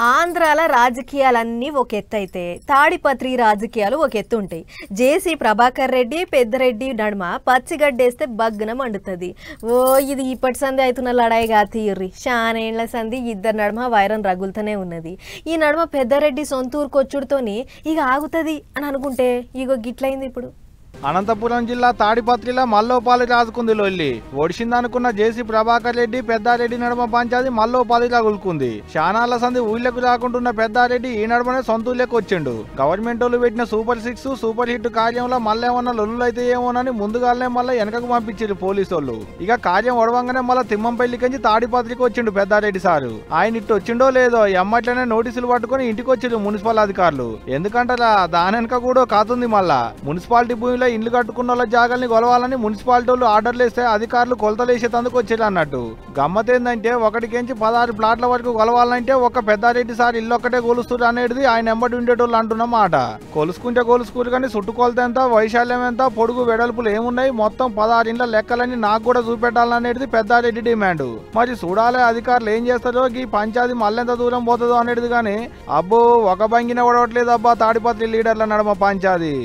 ఆంధ్రాల రాజకీయాలన్నీ ఒక ఎత్తైతే తాడిపత్రి రాజకీయాలు ఒక ఎత్తు ఉంటాయి. జేసీ ప్రభాకర్ రెడ్డి పెద్దరెడ్డి నడుమ పచ్చిగడ్డేస్తే బగ్గున మండుతుంది. ఓ ఇది ఇప్పటి సంధి అవుతున్న లడాయిగా తీర్రి శానేళ్ల సంధి ఇద్దరు నడుమ వైరం రగులుతూనే ఉన్నది. ఈ నడుమ పెద్దరెడ్డి సొంతూరుకొచ్చుడుతోని ఇక ఆగుతుంది అని అనుకుంటే ఇగో గిట్లయింది. ఇప్పుడు అనంతపురం జిల్లా తాడిపత్రిలో మల్లోపాలి రాజుకుంది లొల్లి. ఒడిసిందనుకున్న జేసీ ప్రభాకర్ రెడ్డి పెద్దారెడ్డి నడుమ పంచాది మల్లోపాలి రగులుకుంది. శానాల సంధి ఊళ్ళకు రాకుంటున్న పెద్దారెడ్డి ఈ నడుమనే సొంతూళ్ళకి వచ్చిండు. గవర్నమెంట్ వాళ్ళు పెట్టిన సూపర్ 6 సూపర్ హిట్ కార్యంలో మళ్ళేమన్నా లొల్లులైతే ఏమోనని ముందుగానే మళ్ళీ వెనకకు పంపించారు పోలీసు వాళ్ళు. ఇక కార్యం ఒడవంగానే మళ్ళీ తిమ్మంపల్లికించి తాడిపత్రికి వచ్చిండు పెద్దారెడ్డి సారు. ఆయన ఇట్టు వచ్చిండో లేదో ఎమ్మట్లనే నోటీసులు పట్టుకుని ఇంటికి వచ్చిండు మున్సిపల్ అధికారులు. ఎందుకంటారా దాని వెనక కూడా కాతుంది. మళ్ళా మున్సిపాలిటీ భూమిలో ఇండ్లు కట్టుకున్న వాళ్ళ జాగాల్ని కొలవాలని మున్సిపాలిటీ వాళ్ళు ఆర్డర్లు ఇస్తే అధికారులు కొలతలేసేందుకు వచ్చారు అన్నట్టు. గమ్మత్ ఏంటంటే ఒకటికించి 16 ప్లాట్ల వరకు కొలవాలంటే ఒక పెద్దారెడ్డి సార్ ఇల్లు ఒక్కటే కొలుస్తారు అనేది ఆయన ఎంబడి ఉండేటోళ్ళు అంటున్న మాట. కొలుసుకుంటే కొలుసుకూరు కానీ చుట్టుకొలత ఎంత, వైశాల్యం ఎంత, పొడుగు వెడల్పులు ఏమున్నాయి, మొత్తం 16 ఇండ్ల లెక్కలని నాకు కూడా చూపెట్టాలనేది పెద్దారెడ్డి డిమాండ్. మరి చూడాలి అధికారులు ఏం చేస్తారో, ఈ పంచాయతీ మళ్ళెంత దూరం పోతుందో అనేది. కానీ అబ్బో ఒక బంగిన పడవట్లేదు అబ్బా తాడిపత్రి లీడర్ల నడమ పంచాది.